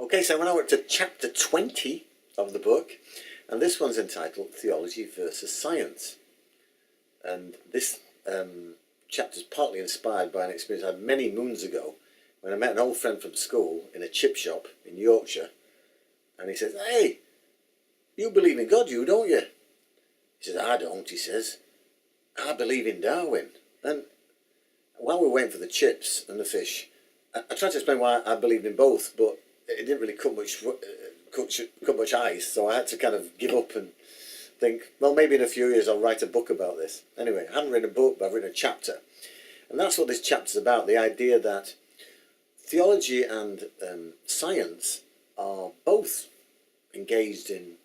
Okay, so we're now up to chapter 20 of the book, and this one's entitled Theology versus Science. And this chapter is partly inspired by an experience I had many moons ago when I met an old friend from school in a chip shop in Yorkshire, and he says, "Hey, you believe in God, you don't you?" He says, "I don't," he says. "I believe in Darwin." And while we were waiting for the chips and the fish, I tried to explain why I believed in both, but it didn't really cut much ice, so I had to kind of give up and think, well, maybe in a few years I'll write a book about this. Anyway, I haven't written a book, but I've written a chapter. And that's what this chapter's about, the idea that theology and science are both engaged in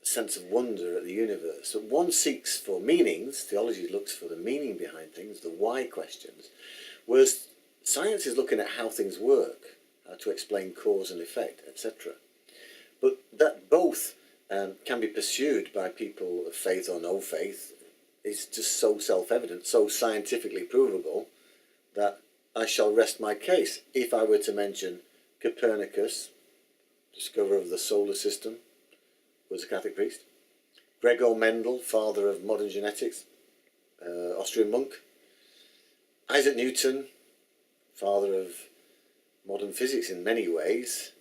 a sense of wonder at the universe. So one seeks for meanings, theology looks for the meaning behind things, the why questions, whereas science is looking at how things work, how to explain cause and effect, etc. But that both can be pursued by people of faith or no faith is just so self-evident, so scientifically provable, that I shall rest my case. If I were to mention Copernicus, discoverer of the solar system, was a Catholic priest. Gregor Mendel, father of modern genetics, Austrian monk. Isaac Newton, father of modern physics in many ways,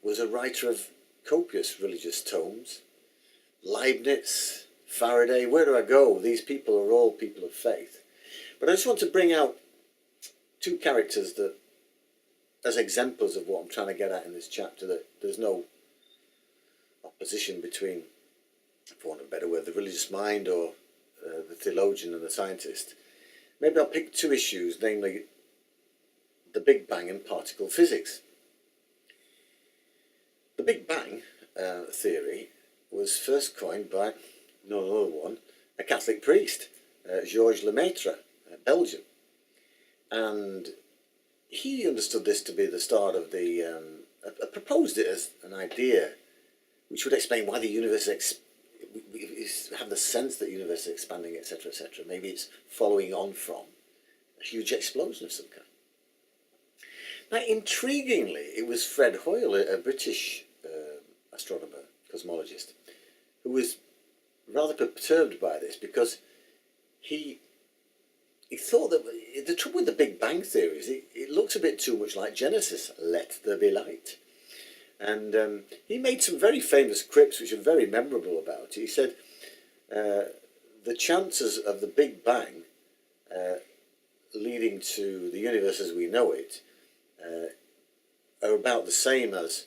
was a writer of copious religious tomes. Leibniz, Faraday, where do I go? These people are all people of faith. But I just want to bring out two characters that, as exemplars of what I'm trying to get at in this chapter, that there's no opposition between, for want of a better word, the religious mind or the theologian and the scientist. Maybe I'll pick two issues, namely the Big Bang and particle physics. The Big Bang theory was first coined by no other one, a Catholic priest, Georges Lemaitre, Belgium. And he understood this to be the start of the, proposed it as an idea which would explain why the universe have the sense that the universe is expanding, etc., etc. Maybe it's following on from a huge explosion of some kind. Now, intriguingly, it was Fred Hoyle, a British astronomer, cosmologist, who was rather perturbed by this because he thought that the trouble with the Big Bang theory is it looks a bit too much like Genesis, let there be light. And he made some very famous quips which are very memorable about it. He said, the chances of the Big Bang leading to the universe as we know it are about the same as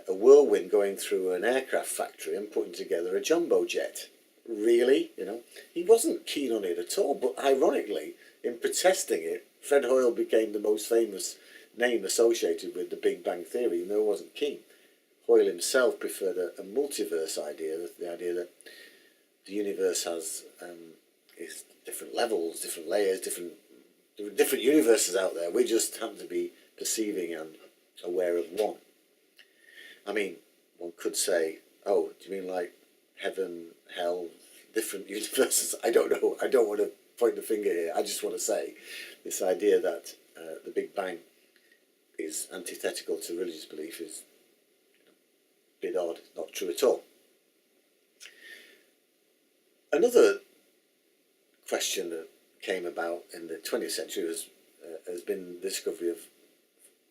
a whirlwind going through an aircraft factory and putting together a jumbo jet. Really? You know, he wasn't keen on it at all, but ironically, in protesting it, Fred Hoyle became the most famous name associated with the Big Bang theory, even though he wasn't keen. Hoyle himself preferred a multiverse idea, the idea that the universe has is different levels, different layers, different universes out there. We just happen to be perceiving and aware of one. I mean, one could say, oh, do you mean like heaven, hell, different universes? I don't know. I don't want to point the finger here. I just want to say this idea that the Big Bang is antithetical to religious belief is a bit odd, not true at all. Another question that came about in the 20th century has been the discovery of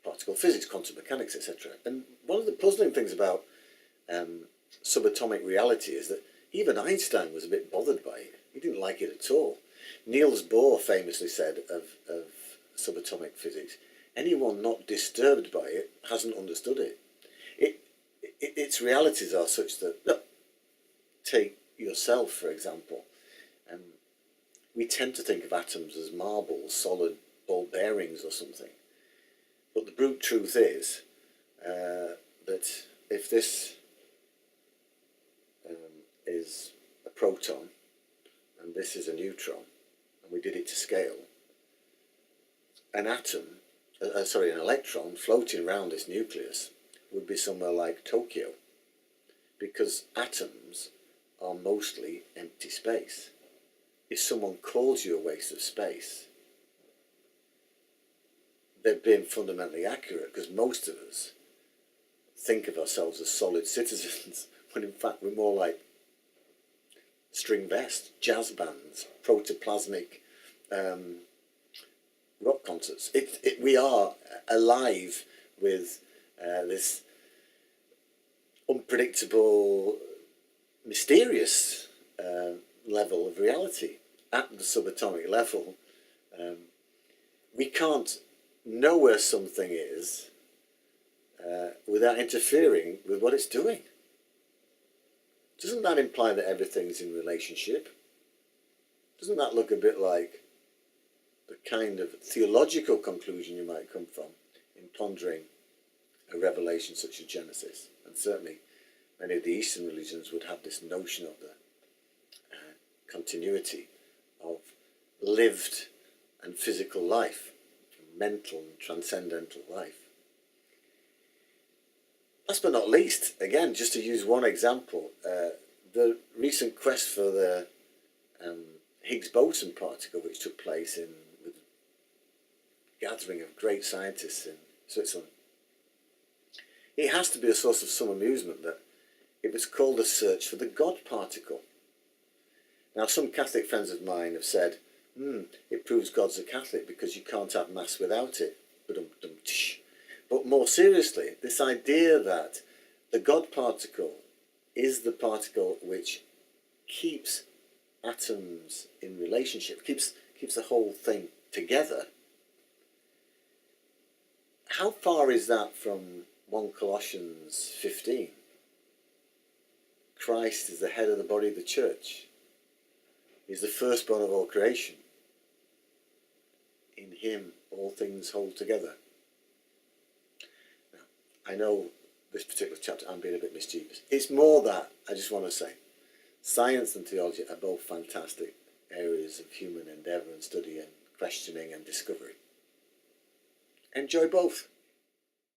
particle physics, quantum mechanics, etc. And one of the puzzling things about subatomic reality is that even Einstein was a bit bothered by it. He didn't like it at all. Niels Bohr famously said of subatomic physics, anyone not disturbed by it hasn't understood it. Its realities are such that, look, take yourself, for example. We tend to think of atoms as marbles, solid ball bearings or something. But the brute truth is that if this is a proton and this is a neutron, and we did it to scale, an electron floating around this nucleus would be somewhere like Tokyo, because atoms are mostly empty space. If someone calls you a waste of space, they're being fundamentally accurate, because most of us think of ourselves as solid citizens, when in fact we're more like string vests, jazz bands, protoplasmic rock concerts. We are alive with this unpredictable, mysterious level of reality at the subatomic level. We can't know where something is without interfering with what it's doing. Doesn't that imply that everything's in relationship? Doesn't that look a bit like the kind of theological conclusion you might come from in pondering a revelation such as Genesis? And certainly many of the Eastern religions would have this notion of the continuity of lived and physical life, mental and transcendental life. Last but not least, again, just to use one example, the recent quest for the Higgs boson particle, which took place with a gathering of great scientists in Switzerland. It has to be a source of some amusement that it was called a search for the God particle. Now, some Catholic friends of mine have said, it proves God's a Catholic because you can't have Mass without it. But more seriously, this idea that the God particle is the particle which keeps atoms in relationship, keeps the whole thing together. How far is that from 1 Colossians 15? Christ is the head of the body of the church. He's the firstborn of all creation. In him all things hold together. Now, I know this particular chapter I'm being a bit mischievous. It's more that I just want to say science and theology are both fantastic areas of human endeavour and study and questioning and discovery. Enjoy both.